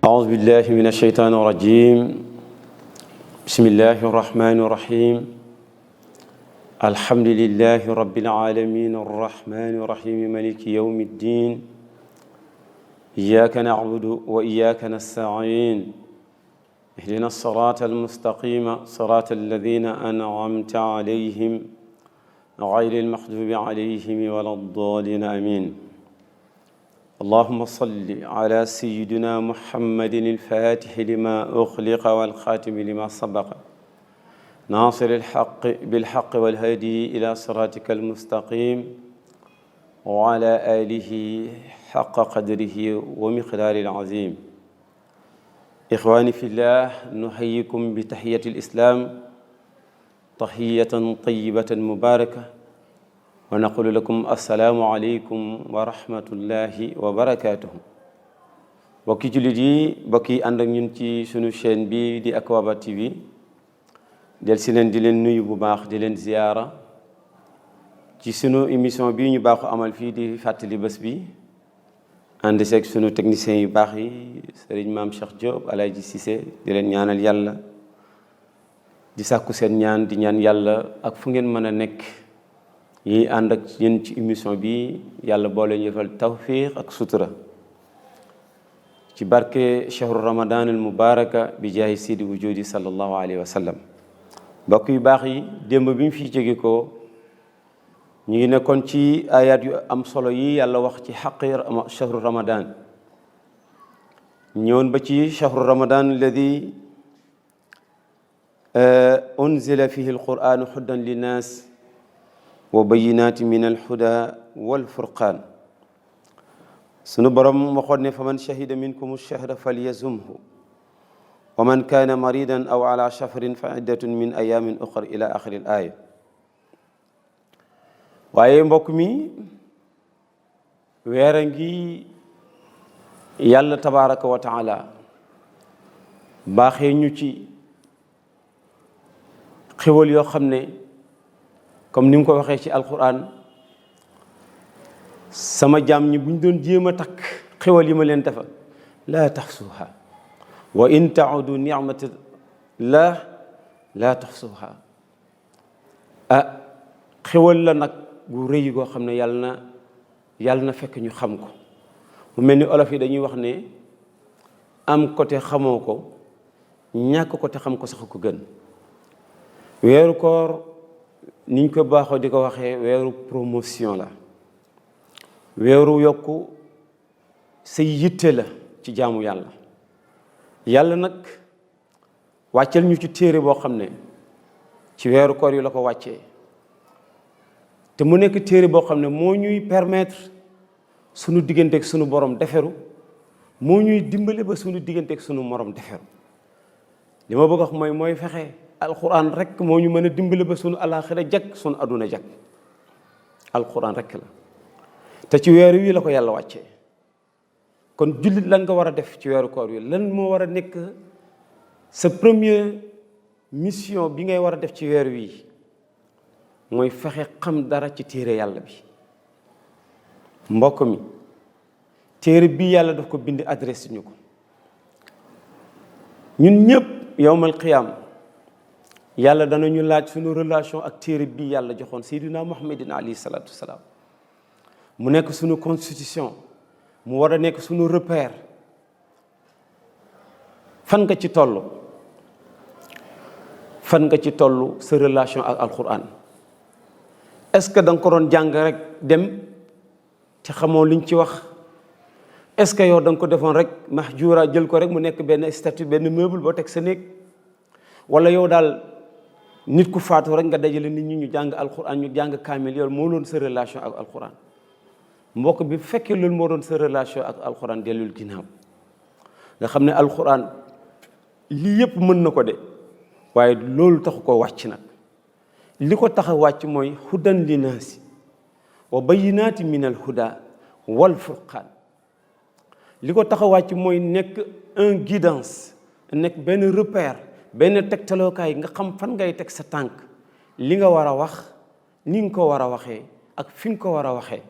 أعوذ بالله من الشيطان الرجيم بسم الله الرحمن الرحيم الحمد لله رب العالمين الرحمن الرحيم مالك يوم الدين إياك نعبد وإياك نستعين اهدنا الصراط المستقيم صراط الذين أنعمت عليهم غير المغضوب عليهم ولا الضالين آمين اللهم صل على سيدنا محمد الفاتح لما أغلق والخاتم لما سبق ناصر الحق بالحق والهادي إلى صراطك المستقيم وعلى آله حق قدره ومقدار العظيم إخواني في الله نحييكم بتحية الإسلام تحية طيبة مباركة ونقول لكم السلام عليكم ورحمة الله وبركاته bokki jullit yi bokki ànd ak ñun ci sunu chaîne bi di Akwaba TV del si leen di leen nuyu bu baax di leen ziyaara ci sunu émission bi ñu baaxu amal fii di fàttali bés bi ànd seeg sunu techniciens yu baax yi sëriñ maam Cheikh Diop Alaaji Cissé di leen ñaanal yàlla di sàkku seen ñaan di ñaan yàlla ak fu ngeen mën a nekk yi ànd ak yéen ci émission bi yàlla boole ñu defal tawfiq ak sutura ci barke chahru ramadan al mubaraka bi jaahi sidi wujudi sallallahu alayhi wa sallam mbokk yu baax yi démb bi ñu fi jóge ko ñu ngi nekkoon ci ayat yu am solo yi yàlla wax ci xaqi chahru ramadan ñëwoon ba ci chahru ramadan alladi unzila fihi alquranu huddan linnas wa bayinaati min alhuda walfurqaan sunu borom waxoon ne fa man shahida minkum ash-shahra falyazumhu wa man kaana maridan aw ala safarin fa iddatun min ayamin uxra ila axiri al aaya waaye mbokk mi weer a ngi yàlla tabaraka wa taala baaxee ñu ci xéwal yoo xam ne comme ni mu ko waxee ci alquran sama jaam ñi bu ñu doon jéem a takk xéwal yi ma leen defal laa taxsuha wa in taudu nicmatillah laa taxsuha xéwal la nag gu rëy goo xam ne yàlla na fekk ñu xam ko mu mel ni olof yi dañuy wax ne am côté xamoo ko ñàkk côté xam ko sax ko gën weeru koor niñ ko baaxoo di ko waxee weeru promotion la weeru yokku say yitte la ci jaamu yàlla nag wàcceel ñu ci téere boo xam ne ci weeru koor yi la ko wàccee te mu nekk téere boo xam ne moo ñuy permettre sunu digganteeg sunu borom deferu moo ñuy dimbale ba sunu digganteeg sunu morom deferu li ma bëgg wax mooy fexe alquran rek moo ñu mën a dimbale ba sunu alaxira jag sunu aduna jag alquran rek la te ci weer wi la ko yàlla wàccee kon jullit lan nga war a def ci weeru koor wi lan moo war a nekk sa première mission bi ngay war a def ci weer wi mooy fexe xam dara ci téere yàlla bi mbokk mi téere bi yàlla daf ko bind adresse ñu ko ñun ñëpp yawmal qiyaam yàlla danañu laaj suñu relation ak téere bii yàlla joxoon seydina muhammadin alayhi salaatu wasalaam mu nekk suñu constitution mu war a nekk suñu repère fan nga ci toll sa relation ak alquran est-ce que da nga ko doon jàng rek dem te xamoo liñ ci wax est-ce que yow da nga ko defoon rek mahjura jël ko rek mu nekk benn statue benn meuble boo teg sa néeg wala yow daal nit ku faatu rek nga dajale nit ñi ñu jàng alquran ñu jàng kaamil yow moo doon sa relation ak alquran mbokk bi fekkee loolu moo doon sa relation ak alquran dellul ginnaaw nga xam ne alquran lii yëpp mën na ko de waaye loolu taxu ko wàcc nag li ko tax a wàcc mooy hudan linnaasi wa bayinaati min al huda wal furqaan li ko tax a wàcc mooy nekk un guidance nekk benn repère benn tegtalookaay nga xam fan ngay teg sa tànk li nga war a wax ni nga ko war a waxee ak fi nga ko war a waxee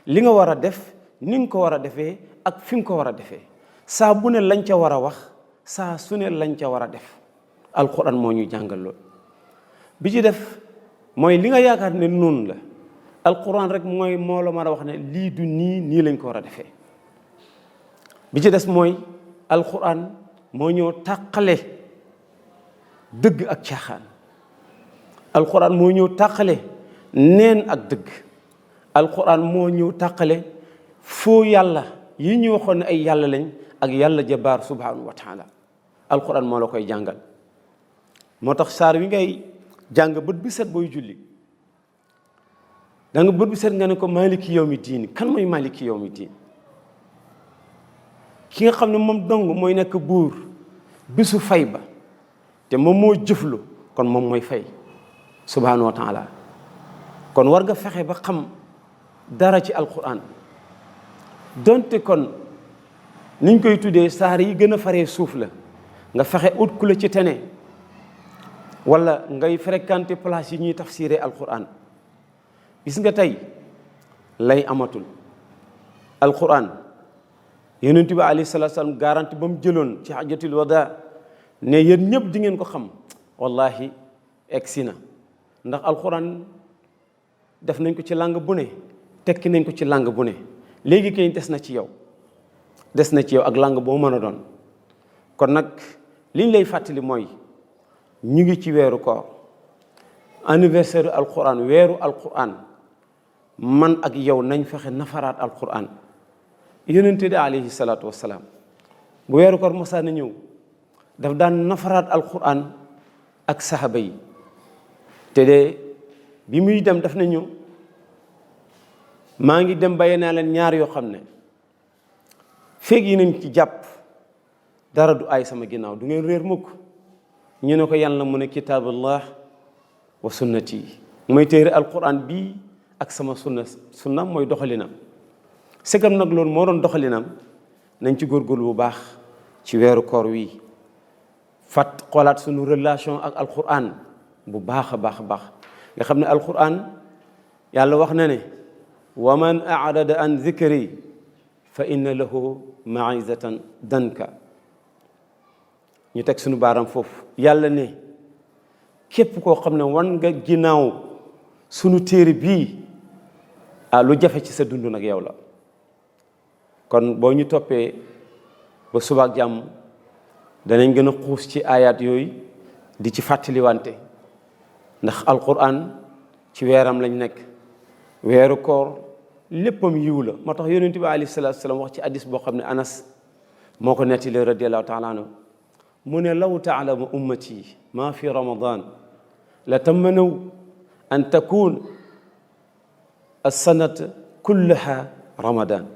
li nga war a def ni nga ko war a defee ak fi nga ko war a defee saa bu ne lañ ca war a wax saa su ne lañ ca war a def alquran moo ñu jàngal loolu. bi ci def mooy li nga yaakaar ne noonu la alquran rek moo la mën a wax ne lii du nii lañ ko war a defee. bi ci des mooy alquran moo ñëw tàqale dëgg ak caaxaan. alquran moo ñëw tàqale neen ak dëgg. alquran moo ñëw tàqale foo yàlla yi ñu waxoon ne ay yàlla lañ ak yàlla jabaar subhanahu wa taala. alquran moo la koy jàngal. moo tax saar wi ngay jàng bët bi set booy julli da nga bët bi set nga ne ko maliki yawmi diin. kan mooy maliki yawmi diin? ki nga xam ne moom dong mooy nekk buur bisu fay ba te moom moo jëflu kon moom mooy fay subhanahu wa taala. kon war nga fexe ba xam dara ci alquran donte kon niñ koy tuddee saar yi gën a faree suuf la nga fexe ut ku la ci tene wala ngay fréquenter place yi ñuy tafsiré alquran. gis nga tey lay amatul alquran yonent bi alayhi salaatu salaam garanti ba mu jëloon ci hajjatul wadaa ne yéen ñëpp di ngeen ko xam wallahi egsi na. ndax alquran def nañ ko ci langue bu ne tekki nañ ko ci langue bu ne léegi kay des na ci yow ak langue boo mën a doon. kon nag liñ lay fàttali mooy ñu ngi ci weeru koor anniversaire alquran weeru alquran man ak yow nañ fexe nafaraat alquran. yonente de alayhi salaatu wassalaam bu weeru koor mosaa na ñëw daf daan nafaraat alquran ak saxaaba yi. te de bi muy dem daf na ñëw maa ngi dem bàyyi naa leen ñaar yoo xam ne feeg yi nañ ci jàpp dara du ay sama ginnaaw du ngeen réer mukk. ñu ne ko yan la mu ne kitaabullah wa sunnati mooy téere alquran bii ak sama sunna mooy doxalinam. segam nag loolu moo doon doxalinam nañ ci góorgóorlu bu baax ci weeru koor wi xoolaat suñu relation ak alquran bu baax a baax a baax nga xam ne alquran yàlla wax na ne wa man arada an zikri fa inna lahu maizatan danka. ñu teg suñu baaram foofu yàlla ne képp koo xam ne wan nga ginnaaw sunu téere bii lu jafe ci sa dund nag yow la. kon boo ñu toppee ba subaak jàmm danañ gën a xuus ci ayaat yooyu di ci fàttaliwante ndax alquran ci weeram lañ nekk weeru koor léppam yiw la. moo tax yonent bi alayhi salaatu salaam wax ci hadis boo xam ne Anas moo ko nettali radiyallahu taala anhu mu ne law taalamu ummati ma fi ramadan la tamanaw an takun as-sanata kullaha ramadan.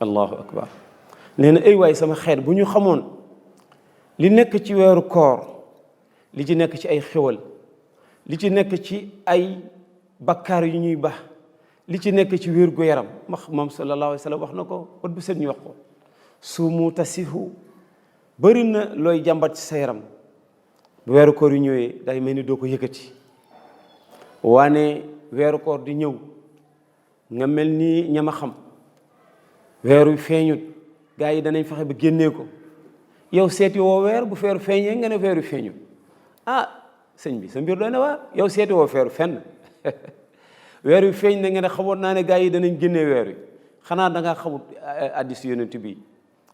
allahu akbar. nee na ay waay sama xeet bu ñu xamoon li nekk ci weeru koor li ci nekk ci ay xéwal li ci nekk ci ay bakkaar yu ñuy baax li ci nekk ci wér gu yaram moom sallallahu alayhi wa sallam wax na ko bët bu set ñu wax ko suumu tasihu bëri na looy jàmbat ci sa yaram bu weeru koor yu ñëwee day mel ni doo ko yëkkati waane weeru koor di ñëw nga mel ni ñama xam weeru feeñut gaa yi danañ fexe ba génnee ko yow seeti woo weer bu feeru feeñee nga ne weeru feeñut sëñ bi sa mbir doy na waa yow seeti woo feeru fenn weer wi feeñ na nga ne xamoon naa ne gaa yi danañ génnee weer wi xanaa da ngaa xamut hadiis yonent bi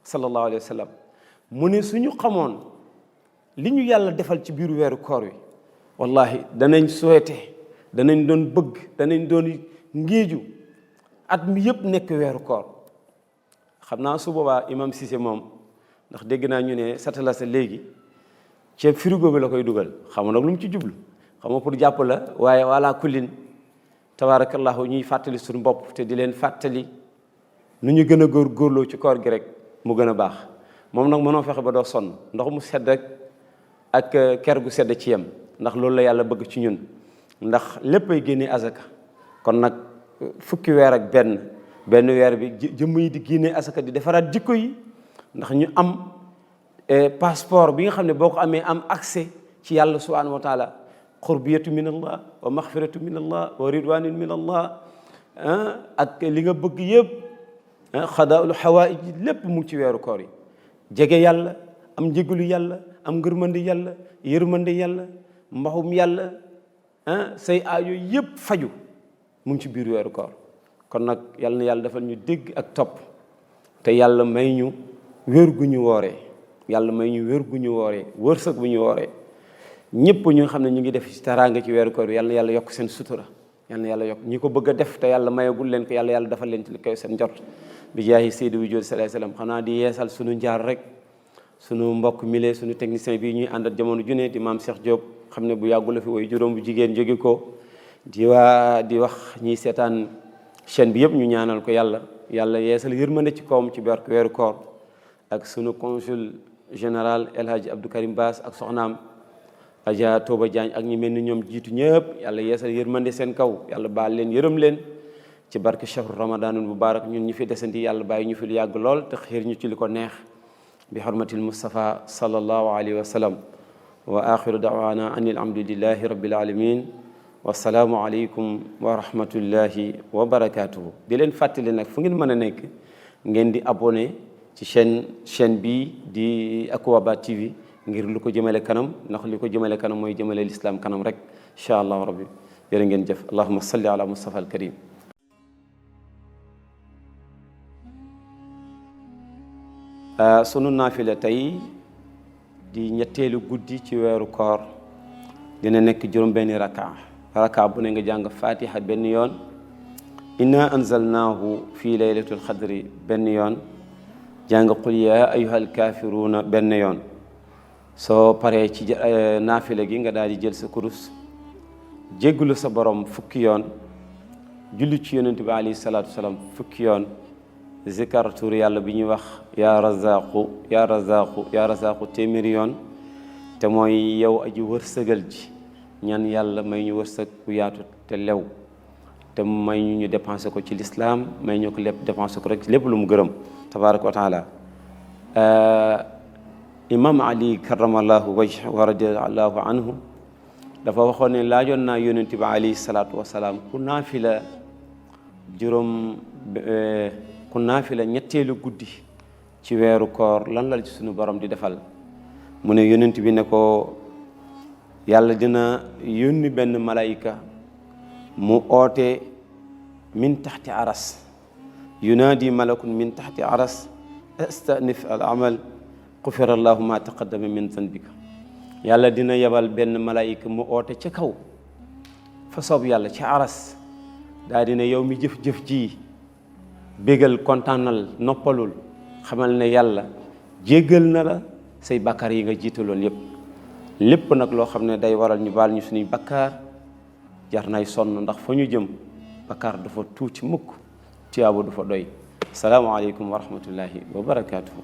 sallallahu alayhi wa sallam mu ne suñu xamoon li ñu yàlla defal ci biiru weeru koor wi wallahi danañ souhaité danañ doon bëgg danañ doon ngéeju at mi yëpp nekk weeru koor. xam naa su boobaa imam Cissé moom ndax dégg naa ñu ne satala sa léegi ceeb frigo bi la koy dugal xam nga nag lu mu ci jublu xam nga pour jàpp la waaye wala kullin tabaarakallahu ñuy fàttali suñu bopp te di leen fàttali nu ñu gën a góorgóorloo ci koor gi rek mu gën a baax. moom nag mënoo fexe ba doo sonn ndox mu sedd rek ak ker gu sedd ci yem ndax loolu la yàlla bëgg ci ñun ndax lépp ay génnee azaka kon nag fukki weer ak benn weer bi jëmm yi di génnee asaka di defaraat jikko yi ndax ñu am passeport bi nga xam ne boo ko amee am accès ci yàlla subhanahu wa taala qurbiyatu min allah wa maxfiratu min allah wa ridwanun min allah ak li nga bëgg yëpp xadaul xawaïj lépp mu ngi ci weeru koor yi jege yàlla am njéggalu yàlla am ngërmande yàlla yërmande yàlla mbaxum yàlla say aajo yëpp faju mu ngi ci biir weeru koor kon nag yàlla na yàlla defal ñu dégg ak topp te yàlla may ñu wér gu ñu wooree yàlla may ñu wér gu ñu wooree wërsëg bu ñu wooree ñëpp ñu nga xam ne ñu ngi def ci teraanga ci weeru koor yàlla na yàlla yokk seen sutura yàlla na yàlla yokk ñi ko bëgg a def te yàlla mayagul leen ko yàlla defal leen ci li koy seen njort bi jaahi Seydou wi jooju salaay salaam xanaa di yeesal suñu njaar rek sunu mbokk mile sunu technicien bi ñuy àndat jamono junne di maam Cheikh Diop xam ne bu yàggu la fi woy juróom bu jigéen jóge ko di wax ñiy seetaan chaîne bi yëpp ñu ñaanal ko yàlla yeesal yërmande ci kawam ci barke weeru koor ak sunu consul général El Hadj Abdou Karim Bass ak soxnaam Adja Toba Diagne ak ñi mel ni ñoom jiitu ñëpp yàlla yeesal yërmande seen kaw yàlla baal leen yërëm leen ci barke shahru ramadanul mubarak ñun ñi fi desandi yàlla bàyyi ñu fi lu yàgg lool te xiir ñu ci li ko neex bi xurmatil Mustafa sallallahu alayhi wa sallam wa axiru daawana an alhamdulillahi rabbil alamin wasalaamu aleykum wa rahmatullahi wa barakatuhu di leen fàttali nag fu ngeen mën a nekk ngeen di abonné ci chaîne bi di Akwaba TV ngir lu ko jëmale kanam ndax li ko jëmale kanam mooy jëmale l'islam kanam rek incha allahu rabbi jërë ngeen jëf allahumma salli ala Mustafa al karim sunu naafila tey di ñetteelu guddi ci weeru koor dina nekk juróom-benni raka bu ne nga jàng fatiha benn yoon inna anzalnaahu fii laylatul xadri benn yoon jàng qul yaa ayyuhal kaafiruuna benn yoon soo paree ci naafila gi nga daal di jël sa kurus jégglu sa borom fukki yoon julli ci yonent bi alayhi salaatu wasalaam fukki yoon zikar tur yàlla bi ñuy wax yaa razaqu yaa razaqu yaa razaqu téeméeri yoon te mooy yow aji wërsëgal ji ñaan yàlla may ñu wërsëg bu yaatu te lew te may ñu dépensé ko ci lislaam may ñu ko lépp dépensé ko rek lépp lu mu gërëm tabaraka wa taala imam ali karamallahu wajh wa radiallahu anhu dafa waxoon ne laajoon naa yonent bi alayhi salaatu wasalaam ku naafila ñetteelu guddi ci weeru koor lan la ci suñu borom di defal mu ne yonent bi ne ko yàlla dina yónni benn malayka mu oote min taxti aras yunaadi malakun min taxti aras istanif al amal xufira allahu ma taqaddama min zanbika yàlla dina yebal benn malayka mu oote ca kaw fa soob yàlla ci aras daa dina yow mi jëf-jëf ji bégal kontaanal noppalul xamal ne yàlla jéggal na la say bakkaar yi nga jiitaloon lépp nag loo xam ne day waral ñu baal ñu suñuy bakkaar jar nay sonn ndax fa ñu jëm bakkaar dafa tuuti mukk tiyaaba du fa doy asalaamaaleykum wa rahmatullahi wa barakaatuhu